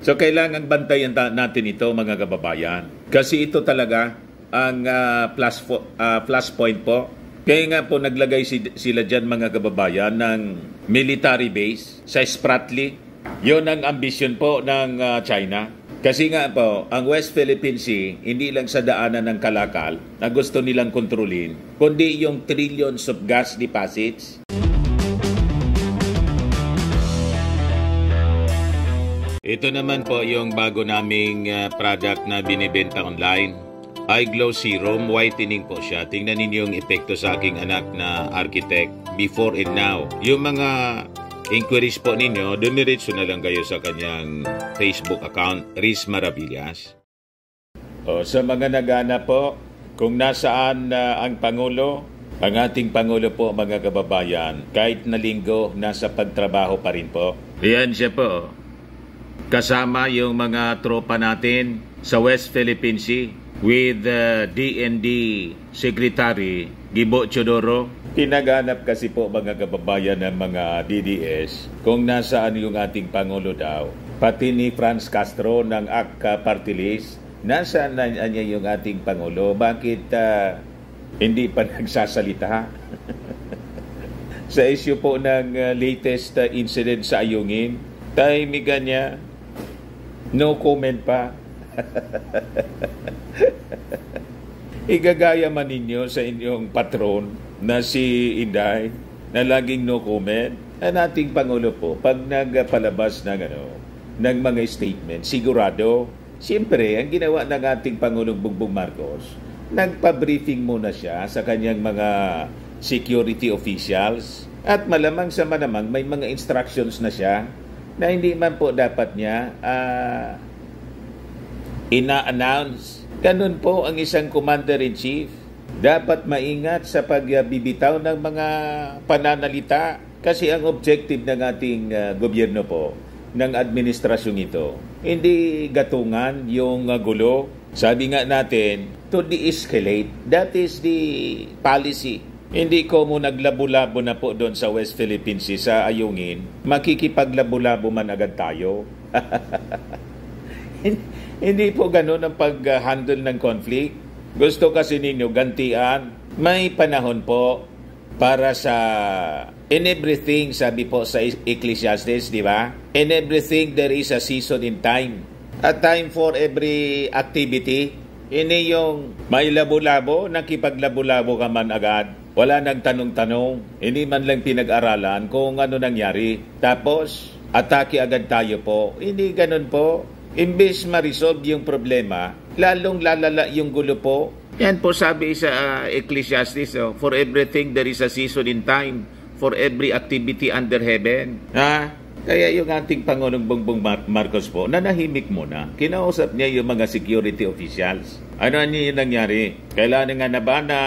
So kailangan bantayan natin ito mga kababayan. Kasi ito talaga ang plus point po. Kaya nga po naglagay sila dyan mga kababayan ng military base sa Spratly. Yun ang ambisyon po ng China. Kasi nga po, ang West Philippine Sea, hindi lang sa daanan ng kalakal na gusto nilang kontrolin, kundi yung trillions of gas deposits. Ito naman po yung bago naming product na binibenta online. iGlow Serum, whitening po siya. Tingnan ninyo yung epekto sa aking anak na architect before and now. Yung mga inquiries po ninyo, dumiretso na lang kayo sa kanyang Facebook account, Riz Maravillas. Sa mga nagana po, kung nasaan ang Pangulo, ang ating Pangulo po mga kababayan, kahit na linggo, nasa pagtrabaho pa rin po. Yan siya po. Kasama yung mga tropa natin sa West Philippine Sea with DND Secretary Gibo Chodoro. Tinaganap kasi po mga kababayan ng mga DDS kung nasaan yung ating Pangulo daw. Pati ni Franz Castro ng AK Party List, nasaan na niya yung ating Pangulo? Bakit hindi pa nagsasalita? Sa issue po ng latest incident sa Ayungin, tahimikan niya, no comment pa. Igagaya man ninyo sa inyong patron na si Inday na laging no comment. Ang ating Pangulo po, pag nagpalabas ng mga statement, sigurado, siyempre, ang ginawa ng ating Pangulong Bongbong Marcos, nagpa-briefing muna siya sa kanyang mga security officials at malamang sa malamang may mga instructions na siya na hindi man po dapat niya ina-announce. Ganun po ang isang commander-in-chief. Dapat maingat sa pagbibitaw ng mga pananalita kasi ang objective ng ating gobyerno po, ng administrasyong ito, hindi gatungan yung gulo. Sabi nga natin, to de-escalate. That is the policy. Hindi ko mo naglabo-labo na po doon sa West Philippine Sea, sa Ayungin. Makikipaglabo-labo man agad tayo. Hindi po ganun ang pag-handle ng conflict. Gusto kasi ninyo gantian. May panahon po para sa in everything, sabi po sa Ecclesiastes, di ba? In everything there is a season in time. A time for every activity. Ini yung may labo-labo, nakipaglabo-labo ka man agad. Wala nang tanong-tanong. Hindi man lang pinag-aralan kung ano nangyari. Tapos, atake agad tayo po. Hindi ganun po. Imbes ma-resolve yung problema, lalong lalala yung gulo po. Yan po sabi sa Ecclesiastes, for everything there is a season in time, for every activity under heaven. Kaya yung ating Pangulong Bongbong Marcos po, nanahimik muna. Kinausap niya yung mga security officials. Ano niya yung nangyari? Kailangan nga na ba na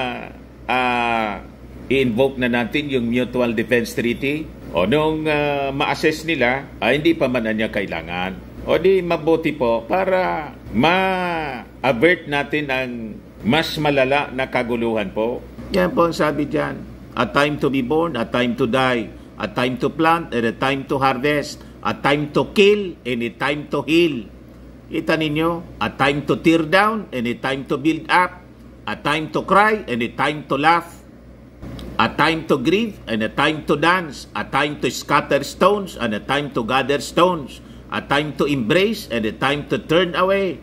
i-invoke na natin yung Mutual Defense Treaty? O nung ma-assess nila, hindi pa man niya kailangan. O di mabuti po para ma-avert natin ang mas malala na kaguluhan po. Yan po ang sabi dyan. A time to be born, a time to die. A time to plant and a time to harvest. A time to kill and a time to heal. Kita ninyo? A time to tear down and a time to build up. A time to cry and a time to laugh. A time to grieve and a time to dance. A time to scatter stones and a time to gather stones. A time to embrace and a time to turn away.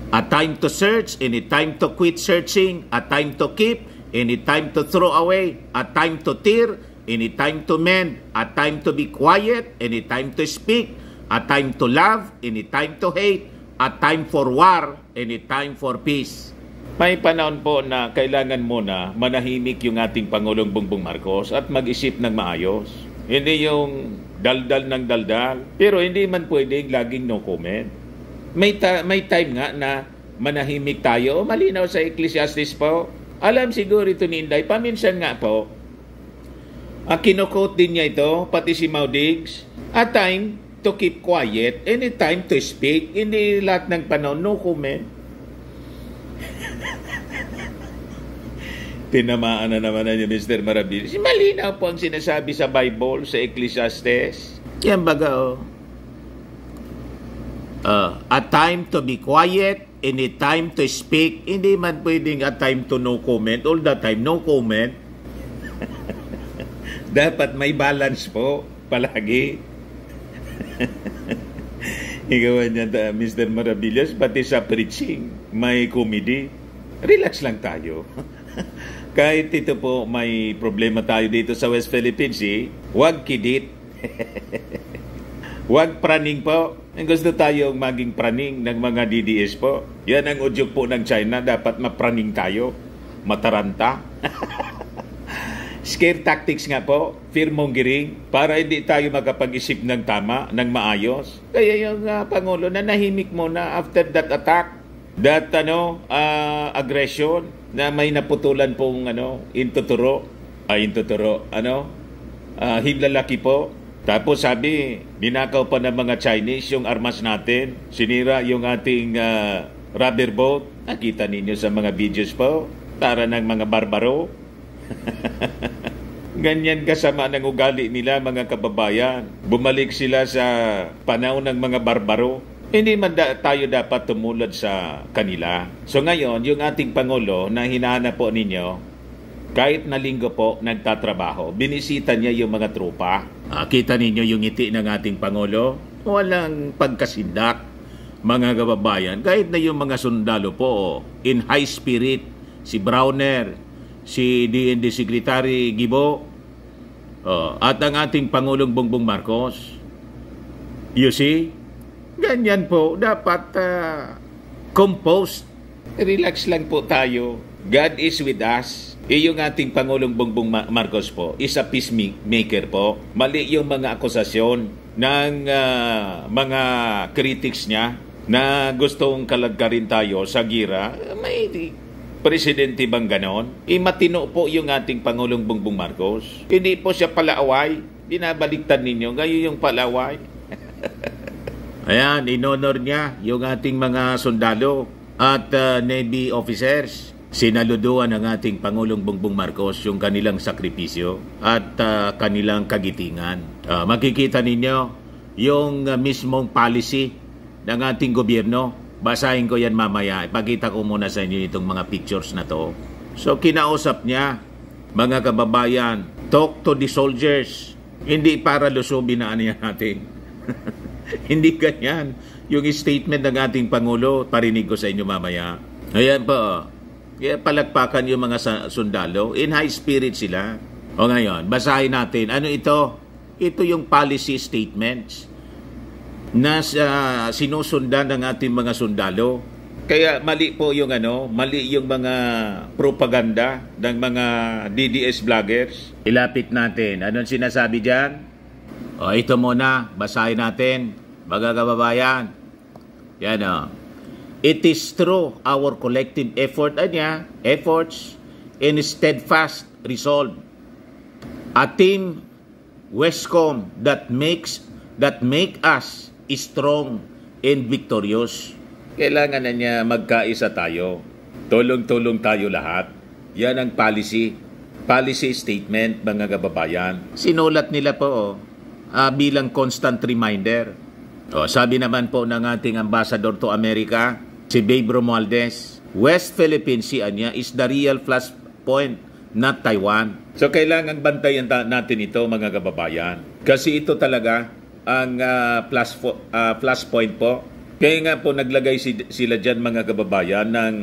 A time to search and a time to quit searching. A time to keep and a time to throw away. A time to tear and a time to mend. A time to be quiet and a time to speak. A time to love and a time to hate. A time for war and a time for peace. May panahon po na kailangan muna manahimik yung ating Pangulong Bongbong Marcos at mag-isip ng maayos. Hindi yung daldal ng daldal. Pero hindi man pwedeng laging no comment. May time nga na manahimik tayo. Malinaw sa Ecclesiastes po. Alam siguro ito ni Inday. Paminsan nga po. Kinukot din niya ito, pati si Maudigs. A time to keep quiet and a time to speak. Hindi lahat ng panahon no comment. Tinamaan na naman niya Mr. Maravillas. Malinaw po ang sinasabi sa Bible, sa Ecclesiastes. Yan baga A time to be quiet, and a time to speak. Hindi man pwedeng a time to no comment, all the time no comment. Dapat may balance po palagi. Igawa niya, Mr. Maravillas, pati sa preaching, may comedy. Relax lang tayo. Kahit ito po, may problema tayo dito sa West Philippines, huwag kidit. Huwag praning po. Gusto tayong maging praning ng mga DDS po. Yan ang udyok po ng China. Dapat mapraning tayo. Mataranta. Scare tactics nga po, fear-mongering, para hindi tayo makapag-isip ng tama, ng maayos. Kaya yung Pangulo na nahimik muna after that attack, that aggression, na may naputulan pong hinlalaki po. Tapos sabi, ninakaw pa ng mga Chinese yung armas natin, sinira yung ating rubber boat. Nakita ninyo sa mga videos po, para ng mga barbaro. Ganyan kasama ng ugali nila, mga kababayan. Bumalik sila sa panahon ng mga barbaro. Hindi man tayo dapat tumulad sa kanila. So ngayon, yung ating Pangulo na hinahanap po ninyo, kahit na linggo po nagtatrabaho, binisita niya yung mga tropa. Kita ninyo yung ngiti ng ating Pangulo? Walang pagkasindak, mga kababayan. Kahit na yung mga sundalo po, in high spirit, si Browner, si DND Secretary Gibo, at ang ating Pangulong Bongbong Marcos. You see? Ganyan po, dapat composed. Relax lang po tayo. God is with us. Yung ating Pangulong Bongbong Marcos po, is a peacemaker po. Mali yung mga akusasyon ng mga critics niya na gustong kalagkarin tayo sa gira. May presidente bang ganon? Matino po yung ating Pangulong Bongbong Marcos. Hindi po siya palaaway. Binabaliktad ninyo. Ngayon yung palaaway. Ayan, inonor niya yung ating mga sundalo at Navy officers. Sinaluduan ng ating Pangulong Bongbong Marcos yung kanilang sakripisyo at kanilang kagitingan. Makikita ninyo yung mismong policy ng ating gobyerno. Basahin ko yan mamaya. Ipakita ko muna sa inyo itong mga pictures na to. So, kinausap niya, mga kababayan, talk to the soldiers. Hindi para lusubin na niya natin. Hindi ganyan. Yung statement ng ating Pangulo, parinig ko sa inyo mamaya. Ayan po. Kaya palagpakan yung mga sundalo. In high spirit sila. O ngayon, basahin natin. Ano ito? Ito yung policy statements na sinusundan ng ating mga sundalo. Kaya mali po yung mali yung mga propaganda ng mga DDS vloggers. Ilapit natin. Anong sinasabi diyan? Ito muna, basahin natin, mga kababayan. Yan It is through our collective efforts and steadfast resolve, a team Westcom that make us strong and victorious. Kailangan na niya magkaisa tayo. Tulong-tulong tayo lahat. Yan ang policy statement, mga kababayan. Sinulat nila po bilang constant reminder. Sabi naman po ng ating ambassador to America, si Babe Romualdez, West Philippine Sea niya is the real flashpoint, not Taiwan. So kailangan bantayan natin ito, mga kababayan. Kasi ito talaga ang plus point po. Kaya nga po naglagay sila dyan, mga kababayan, ng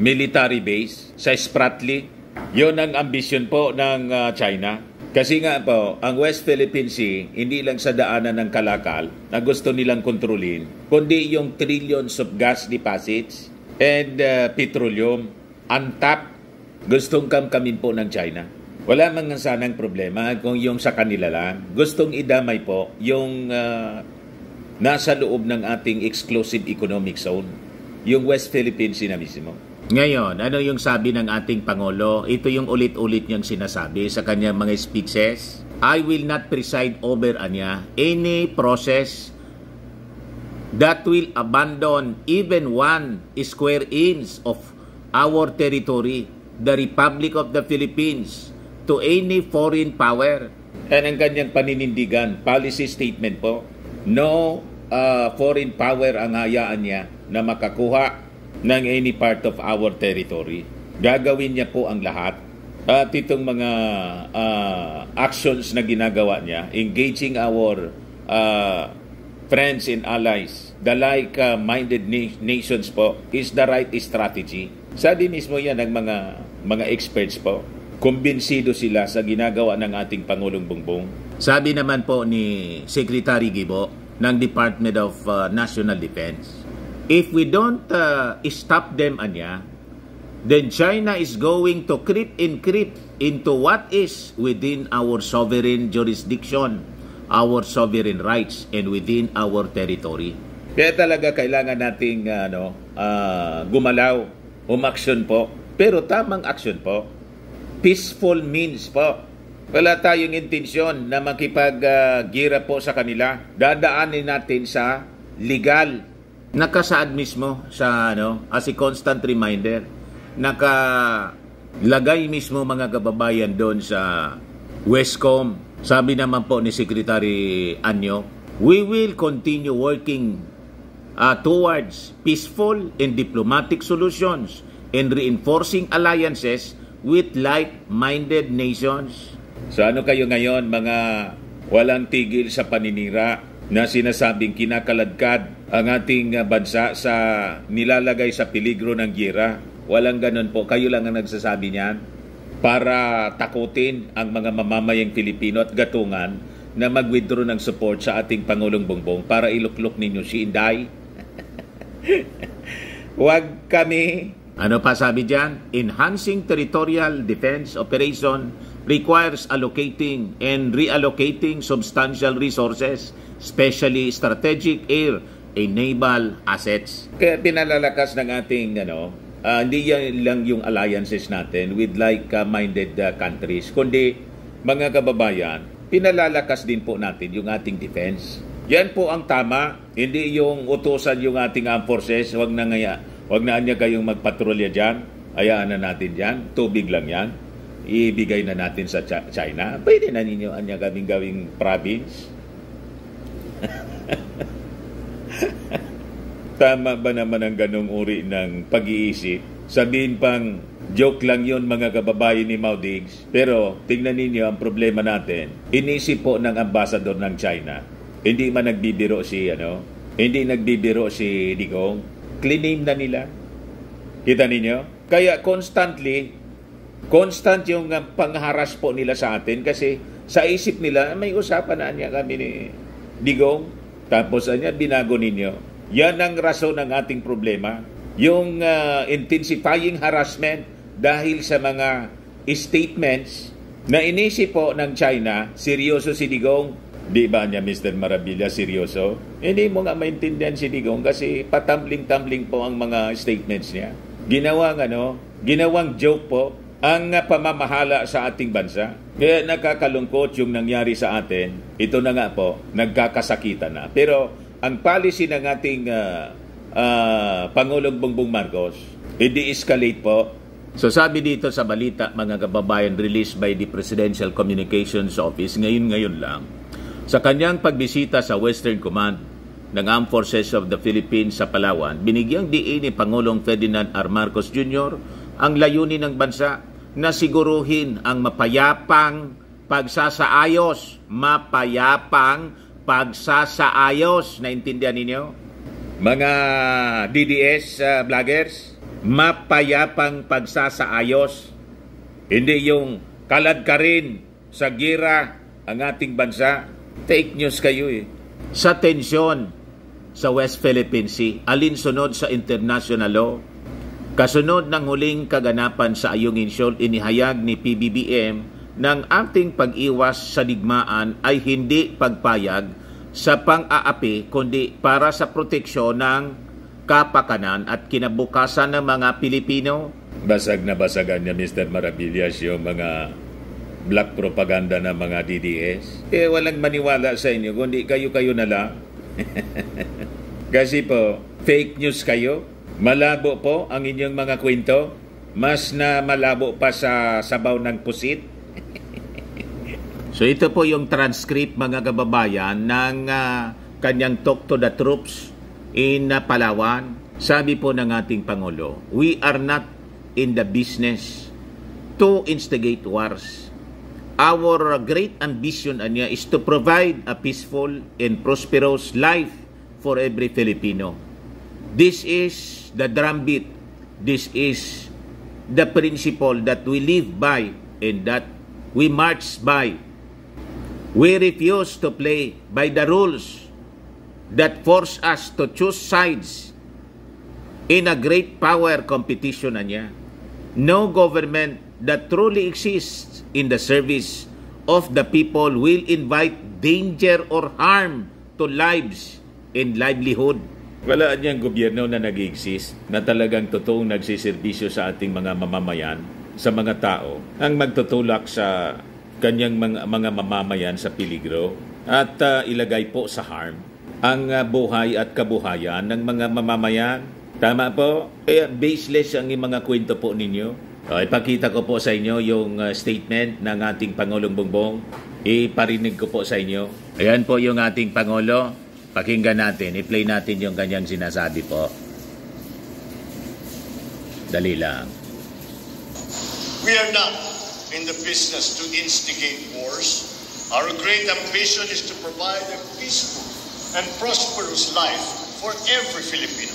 military base sa Spratly. Yun ang ambisyon po ng China. Kasi nga po, ang West Philippine Sea, hindi lang sa daanan ng kalakal na gusto nilang kontrolin, kundi yung trillions of gas deposits and petroleum untapped, gustong kamkamin po ng China. Wala man nga sanang problema kung yung sa kanila lang. Gustong idamay po yung nasa loob ng ating exclusive economic zone, yung West Philippine Sea na mismo. Ngayon, ano yung sabi ng ating Pangulo? Ito yung ulit-ulit niyang sinasabi sa kanyang mga speeches. I will not preside over any process that will abandon even 1 square inch of our territory, the Republic of the Philippines, to any foreign power. Yan ang kanyang paninindigan, policy statement po. No foreign power ang hayaan niya na makakuha ng any part of our territory. Gagawin niya po ang lahat. At itong mga actions na ginagawa niya, engaging our friends and allies, the like-minded nations po, is the right strategy. Sabi mismo yan ng mga experts po. Kumbinsido sila sa ginagawa ng ating Pangulong Bongbong. Sabi naman po ni Secretary Gibo ng Department of National Defense, if we don't stop them, then China is going to creep into what is within our sovereign jurisdiction, our sovereign rights, and within our territory. Kaya talaga kailangan nating gumalaw, umaksyon po. Pero tamang aksyon po. Peaceful means po. Wala tayong intensyon na makipag-gira po sa kanila. Dadaanin natin sa legal. Nakasaad mismo sa as a constant reminder. Nakalagay mismo mga kababayan doon sa Westcom. Sabi naman po ni Secretary Anyo, we will continue working towards peaceful and diplomatic solutions and reinforcing alliances with like-minded nations. So ano kayo ngayon mga walang tigil sa paninira na sinasabing kinakaladkad ang ating bansa sa nilalagay sa peligro ng giyera? Walang ganun po. Kayo lang ang nagsasabi niyan para takutin ang mga mamamayang Pilipino at gatungan na mag-withdraw ng support sa ating Pangulong Bongbong para iluklok ninyo si Inday. Huwag kami. Ano pa sabi dyan? Enhancing territorial defense operation requires allocating and reallocating substantial resources, especially strategic air and naval assets. Kaya pinalalakas ng ating hindi yan lang yung alliances natin with like-minded countries, kundi mga kababayan, pinalalakas din po natin yung ating defense. Yan po ang tama, hindi yung utusan yung ating armed forces. Huwag na niya kayong magpatrolya dyan, hayaan na natin dyan, tubig lang yan, ibigay na natin sa China. Pwede na ninyo anya kaming gawing province. Tama ba naman ang ganong uri ng pag-iisip? Sabihin pang joke lang yon mga kababayan ni Maudigs. Pero tingnan ninyo ang problema natin. Inisip po ng ambassador ng China. Hindi man nagbibiro si Digong. Clean na nila. Kita ninyo? Kaya constant yung pangharas po nila sa atin kasi sa isip nila may usapan na niya kami ni Digong. Tapos binago ninyo. Yan ang rason ng ating problema. Yung intensifying harassment dahil sa mga statements na inisip po ng China, seryoso si Digong. Di ba niya, Mr. Marabilla, seryoso? Hindi mo nga maintindihan si Digong kasi patambling-tambling po ang mga statements niya. Ginawang joke po ang pamamahala sa ating bansa. Kaya nakakalungkot yung nangyari sa atin. Ito na nga po, nagkakasakitan na. Pero ang policy ng ating Pangulong Bongbong Marcos, i-de-escalate po. So sabi dito sa balita, mga kababayan, released by the Presidential Communications Office, ngayon lang, sa kanyang pagbisita sa Western Command ng Armed Forces of the Philippines sa Palawan, binigyang diin ni Pangulong Ferdinand R. Marcos Jr. ang layunin ng bansa na siguruhin ang mapayapang pagsasaayos. Naintindihan ninyo? Mga DDS vloggers, mapayapang pagsasaayos. Hindi yung kalad ka rin sa gira ang ating bansa. Fake news kayo Sa tensyon sa West Philippine Sea, alinsunod sa international law, kasunod ng huling kaganapan sa Ayungin Shoal, inihayag ni PBBM ng ating pag-iwas sa digmaan ay hindi pagpayag sa pang-aapi kundi para sa proteksyon ng kapakanan at kinabukasan ng mga Pilipino. Basag na basagan niya, Mr. Maravillas, yung mga black propaganda ng mga DDS. Walang maniwala sa inyo, kundi kayo na lang. Kasi po, fake news kayo. Malabo po ang inyong mga kwento. Mas na malabo pa sa sabaw ng pusit. So ito po yung transcript, mga kababayan, ng kanyang talk to the troops in Palawan, sabi po ng ating Pangulo, we are not in the business to instigate wars. Our great ambition niya is to provide a peaceful and prosperous life for every Filipino. This is the drumbeat. This is the principle that we live by and that we march by. We refuse to play by the rules that force us to choose sides in a great power competition niya. No government that truly exists in the service of the people will invite danger or harm to lives and livelihood. Wala niyang gobyerno na nag-exist na talagang totoong nagsiservisyo sa ating mga mamamayan, sa mga tao, ang magtutulak sa kanyang mga mamamayan sa peligro at ilagay po sa harm ang buhay at kabuhayan ng mga mamamayan. Tama po? Kaya baseless ang mga kwento po ninyo. Ipakita ko po sa inyo yung statement ng ating Pangulong Bongbong. Iparinig ko po sa inyo. Ayan po yung ating Pangulo. Pakinggan natin. I-play natin yung kanyang sinasabi po. Dali lang. We are not in the business to instigate wars. Our great ambition is to provide a peaceful and prosperous life for every Filipino.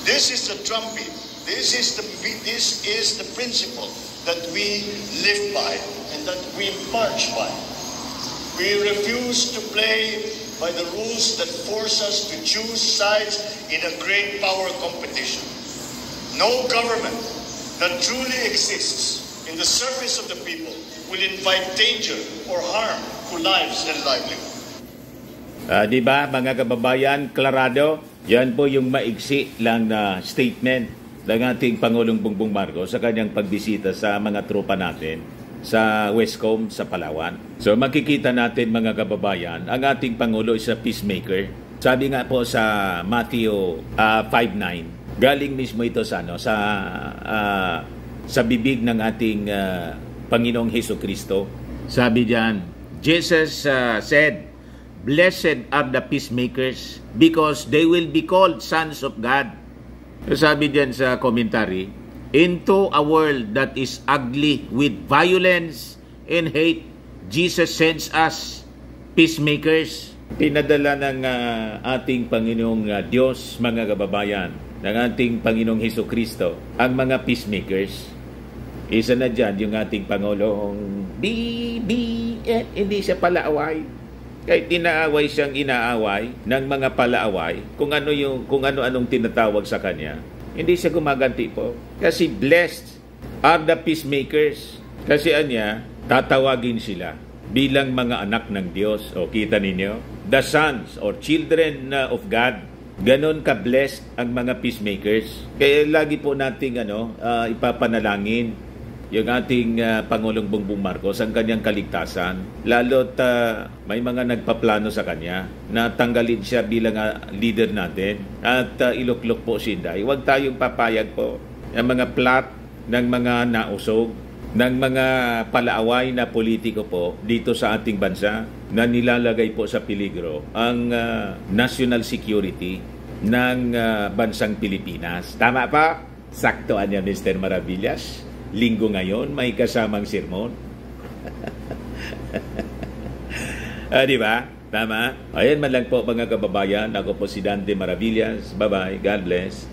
This is the drumbeat. This is the principle that we live by and that we march by. We refuse to play by the rules that force us to choose sides in a great power competition. No government that truly exists in the service of the people will invite danger or harm to lives and livelihood. Di ba mga kababayan, klarado? Yan po yung maigsi lang na statement ng ating Pangulong Bongbong Marcos sa kanyang pagbisita sa mga tropa natin sa Westcom, sa Palawan. So makikita natin mga kababayan, ang ating Pangulo is a peacemaker. Sabi nga po sa Matthew 5:9, galing mismo ito sa sa bibig ng ating Panginoong Hesukristo. Sabi diyan, Jesus said, "Blessed are the peacemakers because they will be called sons of God." So sabi diyan sa commentary, into a world that is ugly with violence and hate, Jesus sends us peacemakers. Pinadala ng ating Panginoong Diyos, mga kababayan, ng ating Panginoong Hesukristo, ang mga peacemakers. Isa na dyan yung ating Pangulong BBN, hindi siya palaaway. Kahit inaaway siyang inaaway ng mga palaaway, kung ano-anong tinatawag sa kanya, hindi siya gumaganti po. Kasi blessed are the peacemakers. Kasi tatawagin sila bilang mga anak ng Diyos. O kita ninyo? The sons or children of God. Ganon ka-blessed ang mga peacemakers. Kaya lagi po nating ipapanalangin yung ating Pangulong Bongbong Marcos, ang kanyang kaligtasan. Lalo't may mga nagpaplano sa kanya na tanggalin siya bilang leader natin at iluklok po si Inday. Huwag tayong papayag po ng mga plot ng mga nausog, ng mga palaaway na politiko po dito sa ating bansa na nilalagay po sa peligro ang national security ng bansang Pilipinas. Tama pa? Saktoan niya, Mr. Maravillas. Linggo ngayon, may kasamang sermon. Di ba? Tama? Ayan man lang po mga kababayan. Ako po si Dante Maravillas. Bye-bye. God bless.